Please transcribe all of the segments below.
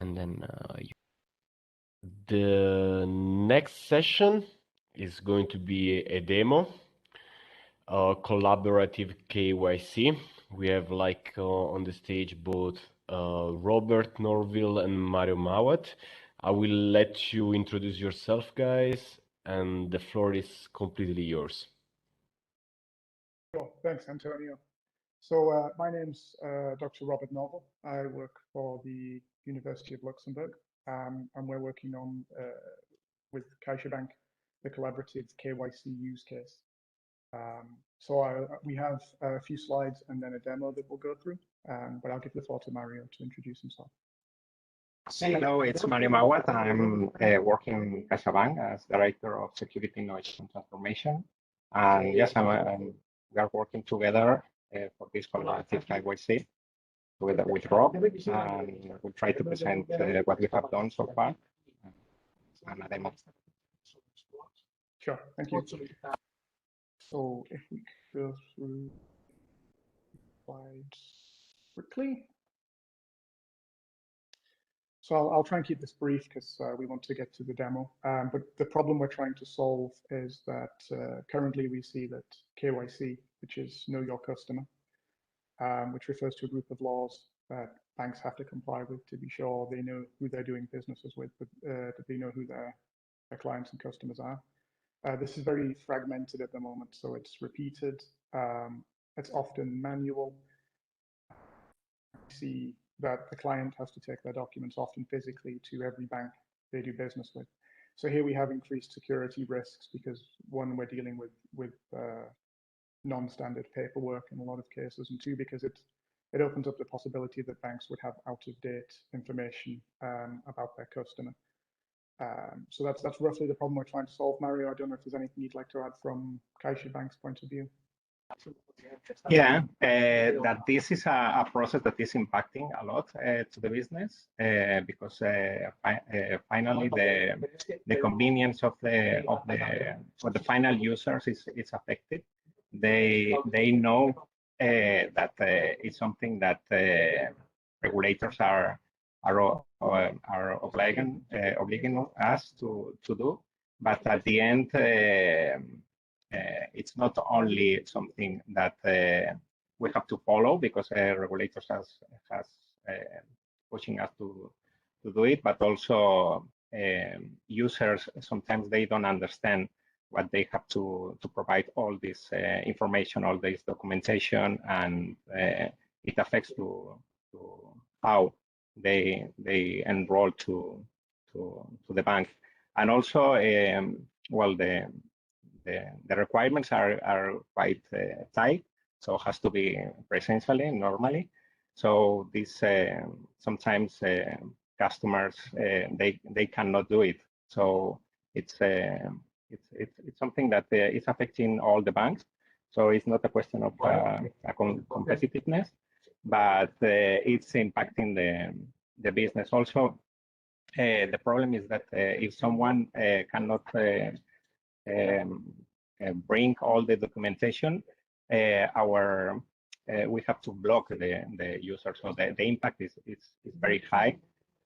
And then the next session is going to be a demo, collaborative KYC. We have on the stage both Robert Norvill and Mario Maawad. I will let you introduce yourself, guys, and the floor is completely yours. Sure. Thanks, Antonio. So my name's Dr. Robert Norvill. I work for the University of Luxembourg, and we're working on with CaixaBank the collaborative KYC use case. We have a few slides and then a demo that we'll go through, but I'll give the floor to Mario to introduce himself. Hello, it's Mario Maawad. I'm working in CaixaBank as Director of Security Innovation Transformation. And yes, we are working together for this collaborative KYC with Rob, and we'll try to present what we have done so far and a demo. Sure, thank you. So if we go through slides quickly. So I'll try and keep this brief because we want to get to the demo. But the problem we're trying to solve is that currently we see that KYC, which is Know Your Customer, which refers to a group of laws that banks have to comply with to be sure they know who they're doing businesses with, but that they know who their clients and customers are. This is very fragmented at the moment, so it's repeated. It's often manual. We see that the client has to take their documents often physically to every bank they do business with. So here we have increased security risks because one, we're dealing with non-standard paperwork in a lot of cases, and two, because it opens up the possibility that banks would have out-of-date information about their customer. So that's roughly the problem we're trying to solve. Mario, I don't know if there's anything you'd like to add from CaixaBank's point of view. Yeah, that this is a process that is impacting a lot to the business because finally the convenience of the final users is affected. They know that it's something that regulators are obligating us to do, but at the end. It's not only something that we have to follow because regulators has pushing us to do it, but also users sometimes they don't understand what they have to provide all this information, all this documentation, and it affects to how they enroll to the bank, and also well the requirements are quite tight, so it has to be presentially normally. So this sometimes customers they cannot do it. So it's something that is affecting all the banks. So it's not a question of competitiveness, but it's impacting the business also. The problem is that if someone cannot bring all the documentation, we have to block the user, so the impact is very high.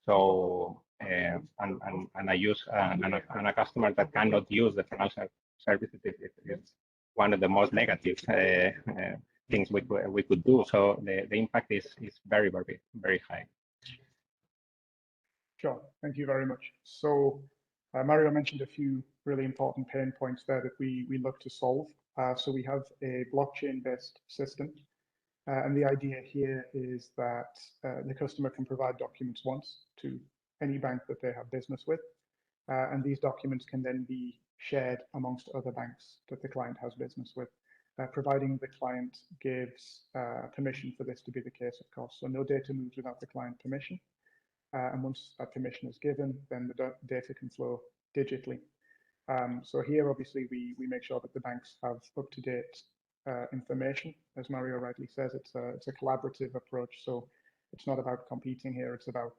So and a customer that cannot use the financial services is one of the most negative things we could do. So the impact is very high. Sure, thank you very much. So Mario mentioned a few really important pain points there that we look to solve. So we have a blockchain-based system, and the idea here is that the customer can provide documents once to any bank that they have business with, and these documents can then be shared amongst other banks that the client has business with, providing the client gives permission for this to be the case, of course. So no data moves without the client permission. And once that permission is given, then the data can flow digitally. So here, obviously, we make sure that the banks have up-to-date information. As Mario rightly says, it's a collaborative approach. So it's not about competing here. It's about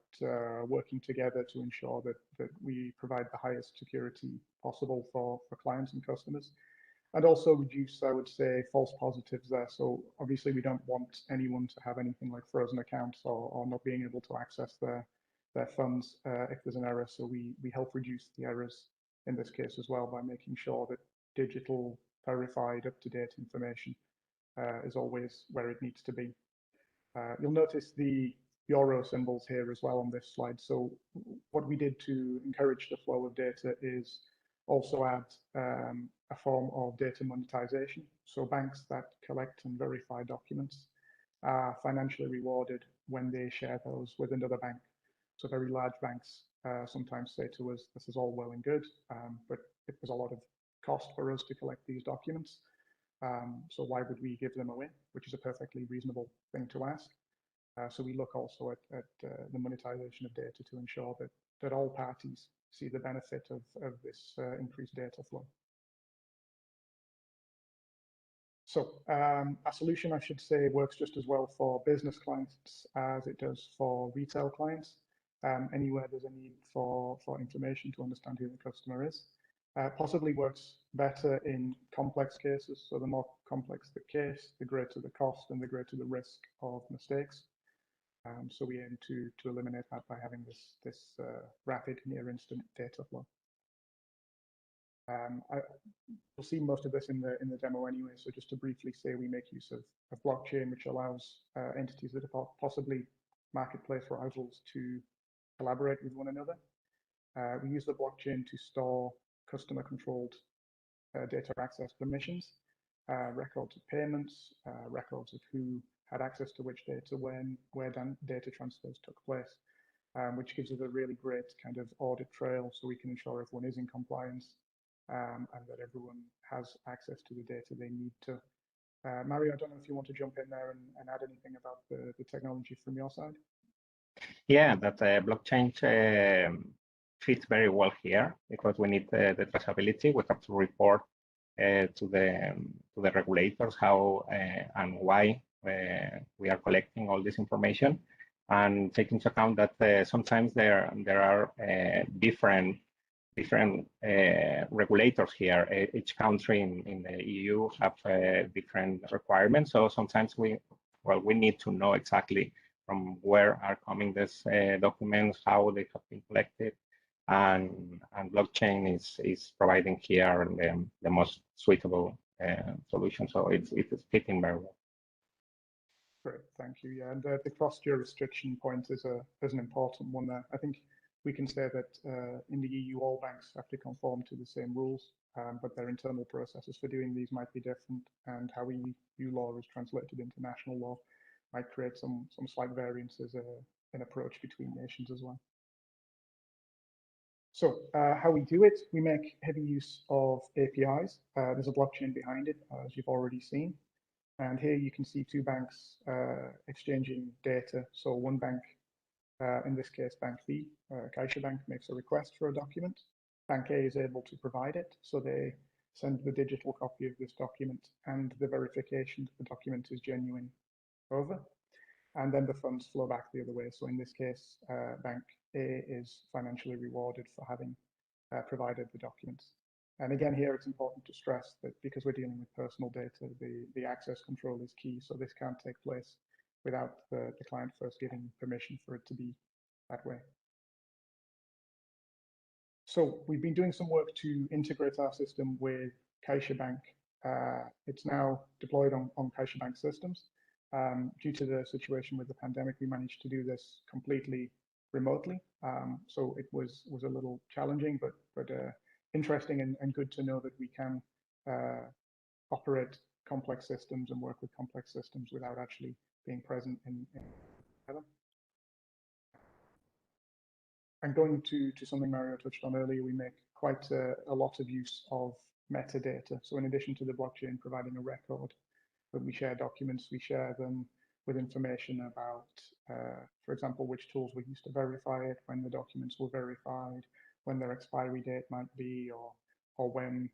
working together to ensure that we provide the highest security possible for clients and customers. And also reduce, I would say, false positives there. So obviously, we don't want anyone to have anything like frozen accounts or not being able to access their their funds if there's an error. So we help reduce the errors in this case as well by making sure that digital, verified, up-to-date information is always where it needs to be. You'll notice the euro symbols here as well on this slide. So what we did to encourage the flow of data is also add a form of data monetization. So banks that collect and verify documents are financially rewarded when they share those with another bank. So very large banks sometimes say to us, this is all well and good, but it was a lot of cost for us to collect these documents. So why would we give them away, which is a perfectly reasonable thing to ask. So we look also at the monetization of data to ensure that all parties see the benefit of this increased data flow. So our solution, I should say, works just as well for business clients as it does for retail clients. Anywhere there's a need for information to understand who the customer is. Possibly works better in complex cases. So the more complex the case, the greater the cost and the greater the risk of mistakes. So we aim to eliminate that by having this rapid, near instant data flow. You'll see most of this in the demo anyway. So just to briefly say, we make use of blockchain, which allows entities that are possibly marketplace rivals to collaborate with one another. We use the blockchain to store customer-controlled data access permissions, records of payments, records of who had access to which data when, where data transfers took place, which gives us a really great kind of audit trail so we can ensure everyone is in compliance and that everyone has access to the data they need to. Mario, I don't know if you want to jump in there and add anything about the technology from your side. Yeah, that blockchain fits very well here because we need the traceability. We have to report to the regulators how and why we are collecting all this information, and take into account that sometimes there are different regulators here. Each country in the EU have different requirements. So sometimes we need to know exactly from where are coming these documents, how they have been collected, and blockchain is providing here the most suitable solution. So it's fitting very well. Great, thank you. Yeah, and the cross-jurisdiction point is an important one there. I think we can say that in the EU, all banks have to conform to the same rules, but their internal processes for doing these might be different, and how EU law is translated into national law might create some slight variances in approach between nations as well. So how we do it, we make heavy use of APIs. There's a blockchain behind it, as you've already seen. And here you can see two banks exchanging data. So one bank, in this case, Bank B, CaixaBank, makes a request for a document. Bank A is able to provide it. So they send the digital copy of this document and the verification that the document is genuine over. And then the funds flow back the other way. So in this case, Bank A is financially rewarded for having provided the documents. And again, here it's important to stress that because we're dealing with personal data, the access control is key. So this can't take place without the client first giving permission for it to be that way. So we've been doing some work to integrate our system with CaixaBank. It's now deployed on CaixaBank systems. Due to the situation with the pandemic, we managed to do this completely remotely. So it was a little challenging, but interesting and good to know that we can operate complex systems and work with complex systems without actually being present in them. And going to something Mario touched on earlier, we make quite a lot of use of metadata. So in addition to the blockchain providing a record, when we share documents, we share them with information about, for example, which tools we used to verify it, when the documents were verified, when their expiry date might be, or when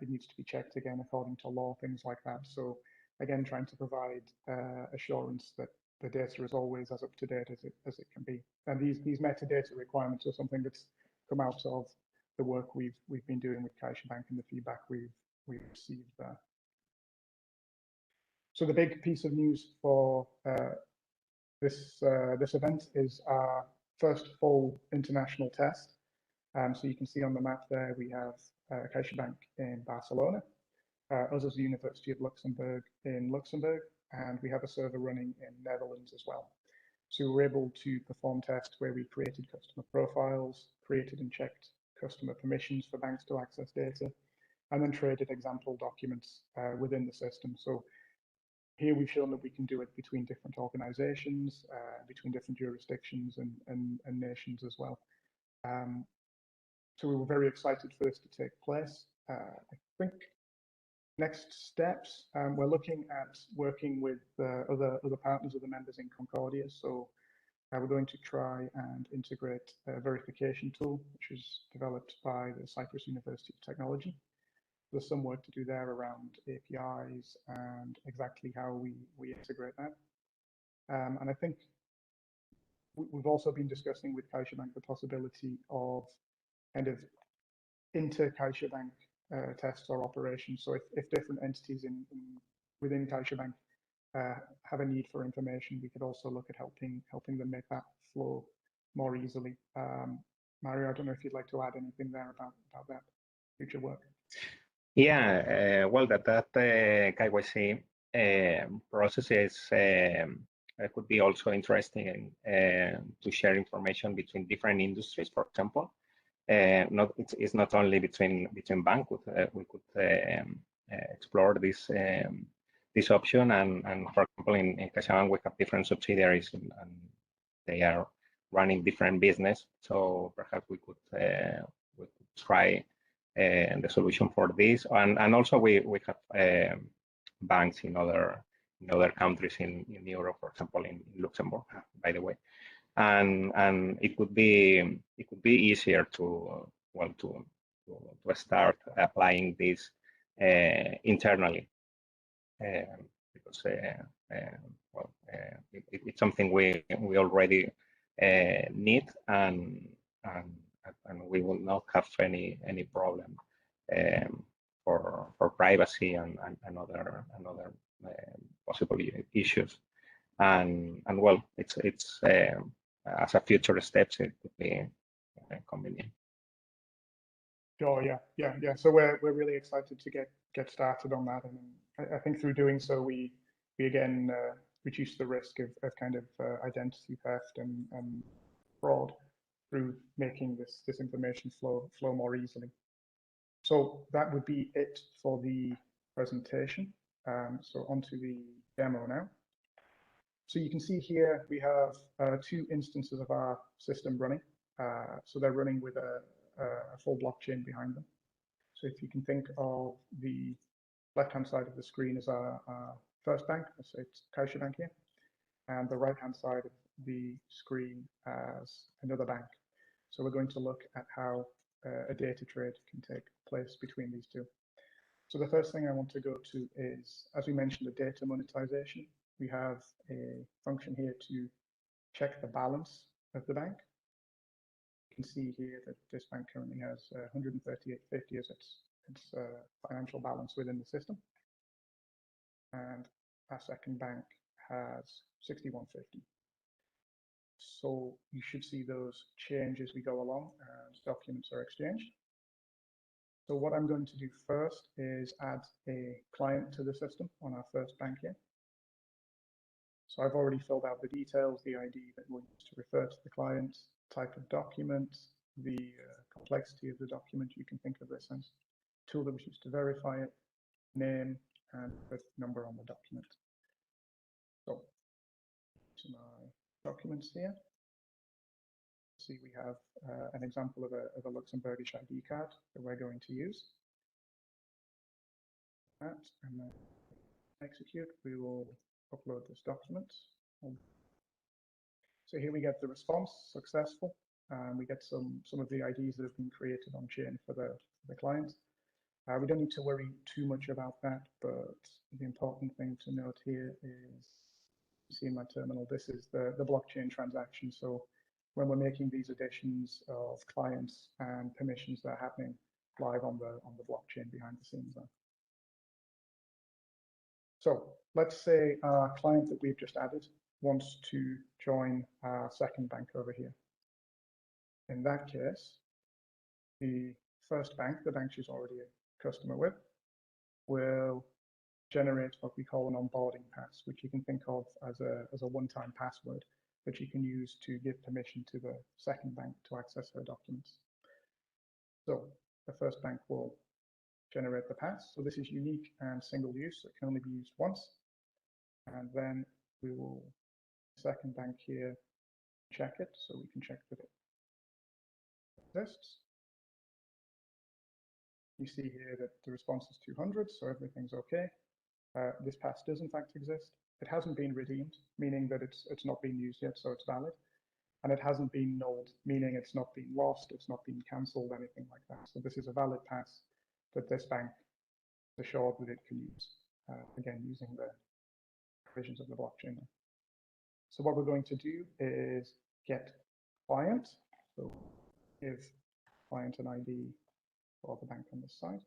it needs to be checked again according to law, things like that. So again, trying to provide assurance that the data is always as up to date as it can be. And these metadata requirements are something that's come out of the work we've been doing with CaixaBank and the feedback we've received there. So the big piece of news for this event is our first full international test. So you can see on the map there, we have CaixaBank in Barcelona, us as the University of Luxembourg in Luxembourg, and we have a server running in Netherlands as well. So we were able to perform tests where we created customer profiles, created and checked customer permissions for banks to access data, and then traded example documents within the system. So here we've shown that we can do it between different organizations, between different jurisdictions and nations as well. So we were very excited for this to take place. I think next steps, we're looking at working with other partners, other members in Concordia. So we're going to try and integrate a verification tool, which is developed by the Cyprus University of Technology. There's some work to do there around APIs and exactly how we integrate that. And I think we've also been discussing with CaixaBank the possibility of kind of inter-CaixaBank tests or operations. So if different entities within CaixaBank have a need for information, we could also look at helping them make that flow more easily. Mario, I don't know if you'd like to add anything there about that future work. Yeah, well, that KYC processes could be also interesting to share information between different industries, for example. It's not only between banks. We could explore this option, and for example, in CaixaBank we have different subsidiaries, and they are running different business. So perhaps we could try the solution for this, and also we have banks in other countries in Europe, for example, in Luxembourg, by the way. And it could be easier to start applying this internally, because it's something we already need, and we will not have any problem for privacy and other possible issues. And well, it's as a future steps, it could be convenient. Oh yeah. So we're really excited to get started on that, and I think through doing so, we again reduce the risk of kind of identity theft and fraud through making this information flow more easily. So that would be it for the presentation. So onto the demo now. So you can see here we have two instances of our system running. So they're running with a full blockchain behind them. So if you can think of the left-hand side of the screen as our first bank, let's say it's CaixaBank here, and the right-hand side of the screen as another bank. So we're going to look at how a data trade can take place between these two. So the first thing I want to go to is, as we mentioned, the data monetization. We have a function here to check the balance of the bank. You can see here that this bank currently has 138.50 as its financial balance within the system, and our second bank has 61.50. So you should see those change as we go along as documents are exchanged. So what I'm going to do first is add a client to the system on our first bank here. So I've already filled out the details, the ID that we'll use to refer to the client, type of document, the complexity of the document. You can think of this as a tool that was used to verify it, name, and the number on the document. So to my documents here, see we have an example of a Luxembourgish ID card that we're going to use. That, and then execute, we will upload this document. So here we get the response, successful. We get some of the IDs that have been created on chain for the client. We don't need to worry too much about that, but the important thing to note here is, you see in my terminal, this is the blockchain transaction. So when we're making these additions of clients and permissions, that are happening live on the blockchain behind the scenes there. So let's say our client that we've just added wants to join our second bank over here. in that case, the first bank, the bank she's already a customer with, will generate what we call an onboarding pass, which you can think of as a one-time password that you can use to give permission to the second bank to access her documents. So the first bank will generate the pass. So this is unique and single use, so it can only be used once. And then we will, second bank here, check it, so we can check that it exists. You see here that the response is 200, so everything's okay. This pass does in fact exist. It hasn't been redeemed, meaning that it's not been used yet, so it's valid. And it hasn't been nulled, meaning it's not been lost, it's not been cancelled, anything like that. So this is a valid pass that this bank is assured that it can use, again, using the provisions of the blockchain. So what we're going to do is get client, so give client an ID for the bank on this side.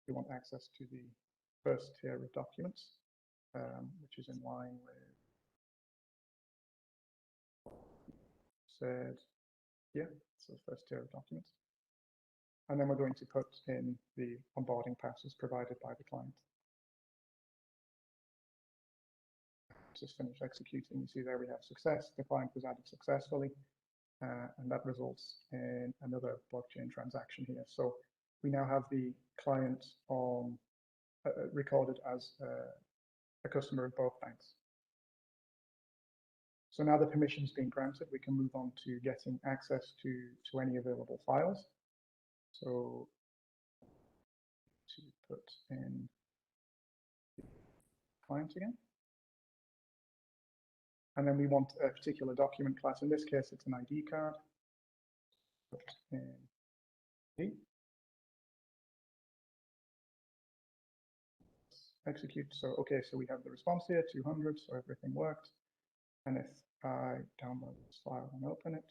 We want access to the first tier of documents, which is in line with said here, so first tier of documents. And then we're going to put in the onboarding passes provided by the client. Just finish executing. You see there we have success. The client was added successfully, and that results in another blockchain transaction here. So we now have the client on recorded as a customer of both banks. So now the permission's been granted, we can move on to getting access to any available files. So to put in the client again. And then we want a particular document class. In this case, it's an ID card. Put in D. Execute. So, okay, so we have the response here, 200, so everything worked. And if I download this file and open it,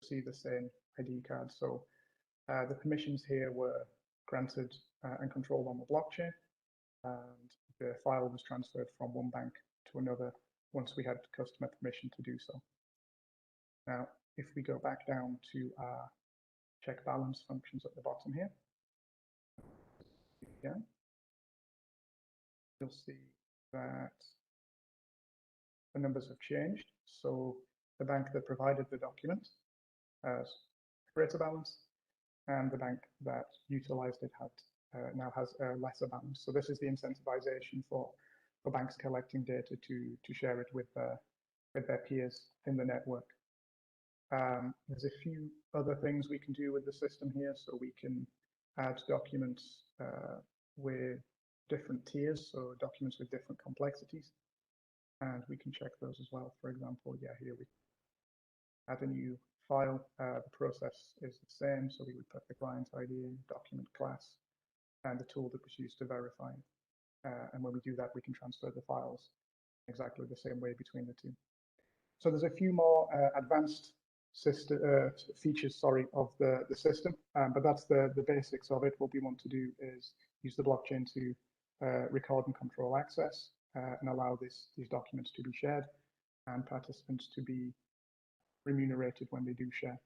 see the same ID card. So the permissions here were granted and controlled on the blockchain, and the file was transferred from one bank to another once we had customer permission to do so. Now, if we go back down to our check balance functions at the bottom here, again, you'll see that the numbers have changed. So the bank that provided the document has a greater balance, and the bank that utilized it had now has a lesser balance. So this is the incentivization for banks collecting data to share it with their peers in the network. There's a few other things we can do with the system here. So we can add documents with different tiers, so documents with different complexities. And we can check those as well. For example, yeah, here we add a new file. The process is the same. So we would put the client ID, document class, and the tool that was used to verify. And when we do that, we can transfer the files exactly the same way between the two. So there's a few more advanced system features, of the system, but that's the basics of it. What we want to do is use the blockchain to record and control access and allow these documents to be shared and participants to be remunerated when they do share.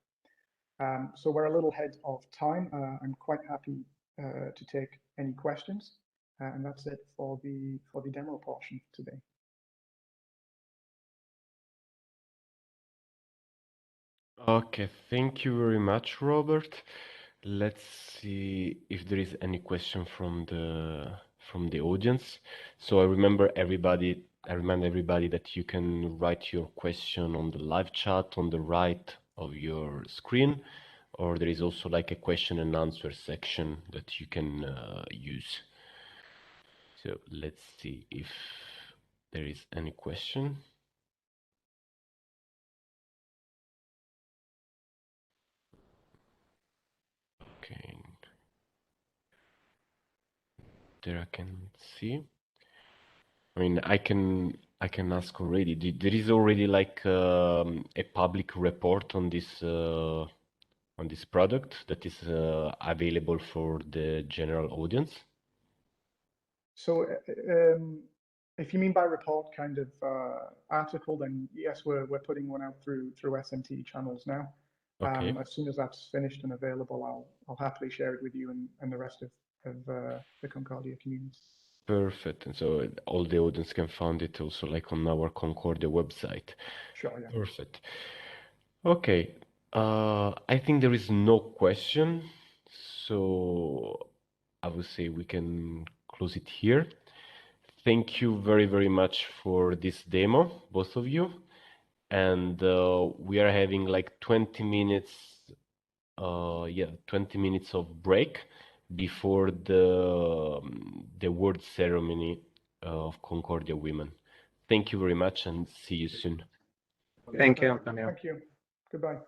So we're a little ahead of time. I'm quite happy to take any questions, and that's it for the demo portion today. Okay, thank you very much, Robert. Let's see if there is any question from the audience. So I remind everybody that you can write your question on the live chat on the right of your screen, or there is also like a question and answer section that you can use. So let's see if there is any question. Okay. There I can see. I mean, I can ask already. There is already like a public report on this product that is available for the general audience. So If you mean by report kind of article, then yes, we're putting one out through SnT channels now. Okay. As soon as that's finished and available, I'll happily share it with you and the rest of the Concordia community. Perfect. And so all the audience can find it also like on our Concordia website. Sure, yeah. Perfect. Okay. I think there is no question, so I would say we can close it here. Thank you very, very much for this demo, both of you. And we are having like 20 minutes, 20 minutes of break before the award ceremony of Concordia Women. Thank you very much and see you soon. Thank you, Antonio. Thank you. Goodbye.